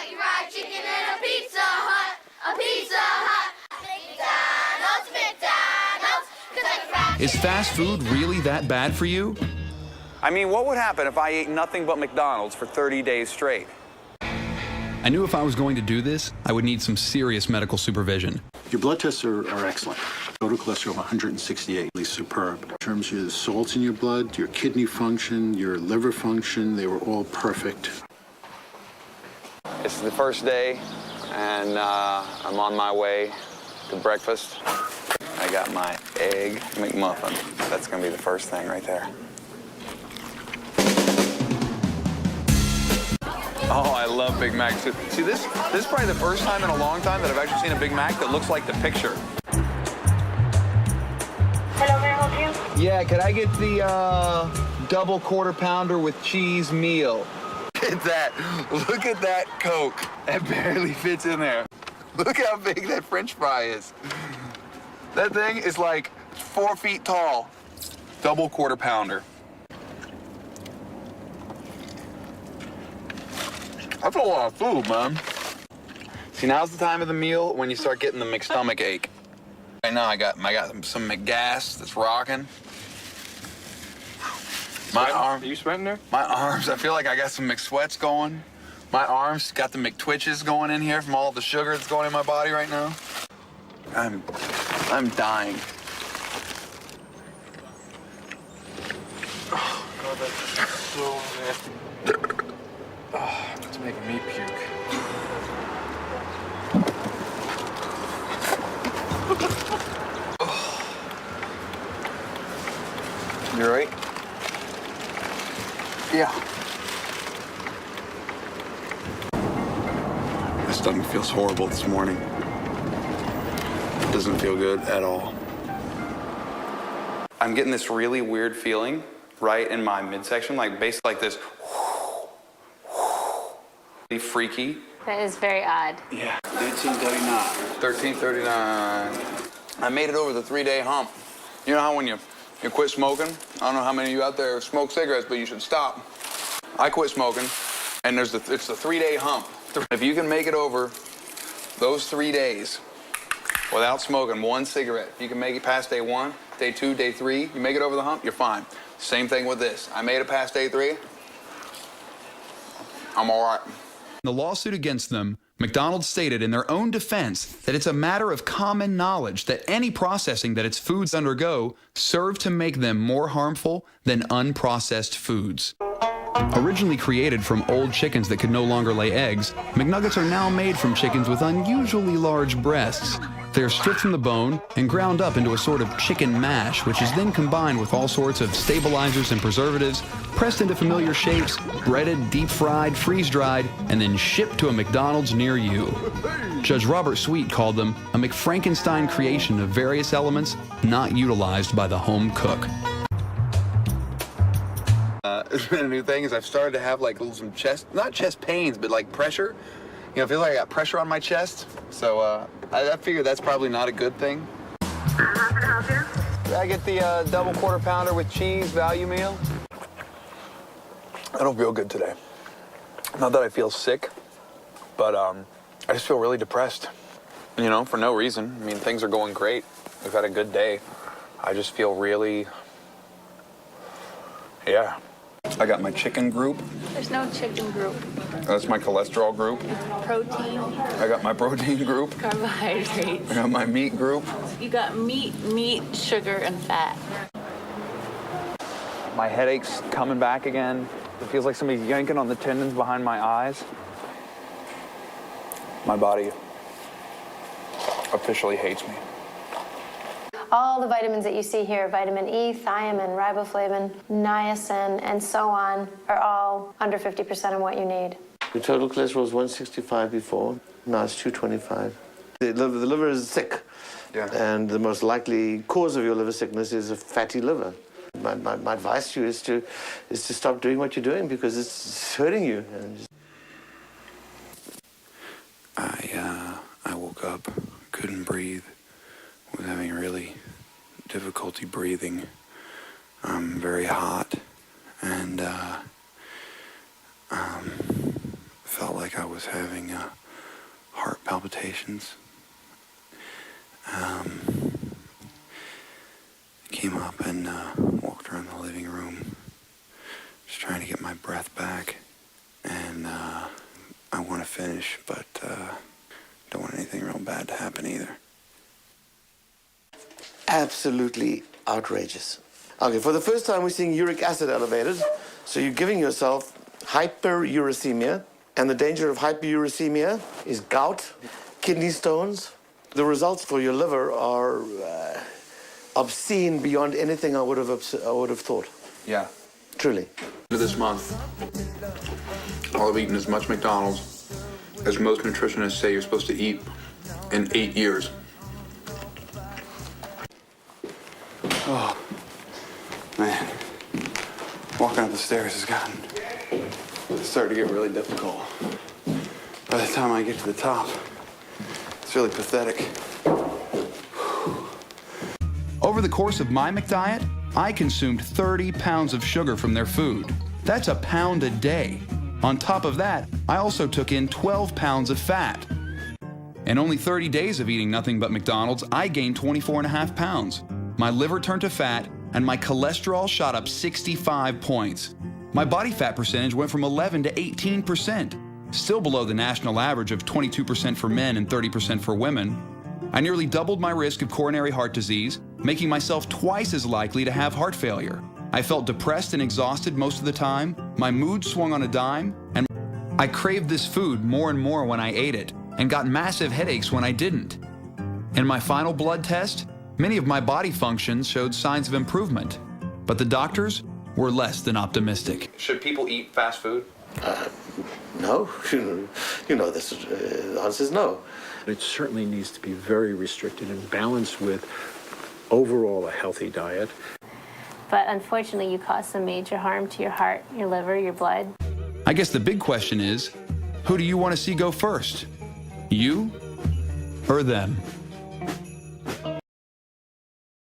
Kentucky Fried Chicken and a Pizza Hut. A Pizza Hut. McDonald's, McDonald's, Kentucky Fried Chicken. Is fast food really that bad for you? I mean, what would happen if I ate nothing but McDonald's for 30 days straight? I knew if I was going to do this, I would need some serious medical supervision. Your blood tests are excellent. Total cholesterol of 168 is superb. In terms of the salts in your blood, your kidney function, your liver function, they were all perfect. It's the first day, and I'm on my way to breakfast. I got my egg McMuffin. That's gonna be the first thing right there. Oh, I love Big Macs. See, this is probably the first time in a long time that I've actually seen a Big Mac that looks like the picture. Hello, may I help you? Yeah, could I get the double quarter pounder with cheese meal? Look at that. Look at that Coke. That barely fits in there. Look how big that French fry is. That thing is like 4 feet tall. Double quarter pounder. That's a lot of food, man. See, now's the time of the meal when you start getting the McStomach ache. Right now, I got some McGas that's rocking. My arm. Are you sweating there? My arms. I feel like I got some McSweats going. My arms got the McTwitches going in here from all the sugar that's going in my body right now. I'm dying. Oh, God, that's so nasty. Oh, it's making me puke. You all right? Yeah. My stomach feels horrible this morning. It doesn't feel good at all. I'm getting this really weird feeling right in my midsection, like basically like this. Freaky. That is very odd. Yeah. 1339. 1339. I made it over the 3-day hump. You know how when you quit smoking? I don't know how many of you out there smoke cigarettes, but you should stop. I quit smoking, and it's the 3-day hump. If you can make it over those 3 days without smoking one cigarette, you can make it past day 1, day 2, day 3, you make it over the hump, you're fine. Same thing with this. I made it past day 3. I'm all right. In the lawsuit against them, McDonald's stated in their own defense that it's a matter of common knowledge that any processing that its foods undergo serve to make them more harmful than unprocessed foods. Originally created from old chickens that could no longer lay eggs, McNuggets are now made from chickens with unusually large breasts. They are stripped from the bone and ground up into a sort of chicken mash, which is then combined with all sorts of stabilizers and preservatives, pressed into familiar shapes, breaded, deep-fried, freeze-dried, and then shipped to a McDonald's near you. Judge Robert Sweet called them a McFrankenstein creation of various elements not utilized by the home cook. It's been a new thing is I've started to have like some not chest pains, but like pressure. You know, I feel like I got pressure on my chest. So I figure that's probably not a good thing. How can I help you? Did I get the double quarter pounder with cheese value meal? I don't feel good today. Not that I feel sick, but I just feel really depressed. You know, for no reason. I mean, things are going great. We've had a good day. I just feel really, yeah. I got my chicken group. There's no chicken group. That's my cholesterol group. Protein. I got my protein group. Carbohydrates. I got my meat group. You got meat, sugar, and fat. My headache's coming back again. It feels like somebody's yanking on the tendons behind my eyes. My body officially hates me. All the vitamins that you see here, vitamin E, thiamine, riboflavin, niacin, and so on, are all under 50% of what you need. Your total cholesterol was 165 before, now it's 225. The liver is sick, Yeah. and the most likely cause of your liver sickness is a fatty liver. My advice to you is to stop doing what you're doing because it's hurting you. I woke up, couldn't breathe, was having really difficulty breathing. I'm very hot, and felt like I was having heart palpitations. Came up and walked around the living room, just trying to get my breath back. And I want to finish, but don't want anything real bad to happen either. Absolutely outrageous. Okay, for the first time we're seeing uric acid elevated, so you're giving yourself hyperuricemia, and the danger of hyperuricemia is gout, kidney stones. The results for your liver are obscene beyond anything I would have thought. Yeah. Truly. This month, I'll have eaten as much McDonald's as most nutritionists say you're supposed to eat in 8 years. Oh, man. Walking up the stairs has started to get really difficult. By the time I get to the top, it's really pathetic. Over the course of my McDiet, I consumed 30 pounds of sugar from their food. That's a pound a day. On top of that, I also took in 12 pounds of fat. In only 30 days of eating nothing but McDonald's, I gained 24.5 pounds. My liver turned to fat, and my cholesterol shot up 65 points. My body fat percentage went from 11 to 18%, still below the national average of 22% for men and 30% for women. I nearly doubled my risk of coronary heart disease, making myself twice as likely to have heart failure. I felt depressed and exhausted most of the time, my mood swung on a dime, and I craved this food more and more when I ate it, and got massive headaches when I didn't. In my final blood test, many of my body functions showed signs of improvement, but the doctors were less than optimistic. Should people eat fast food? No. You know this. The answer is no. It certainly needs to be very restricted and balanced with overall a healthy diet. But unfortunately, you cause some major harm to your heart, your liver, your blood. I guess the big question is, who do you want to see go first? You or them?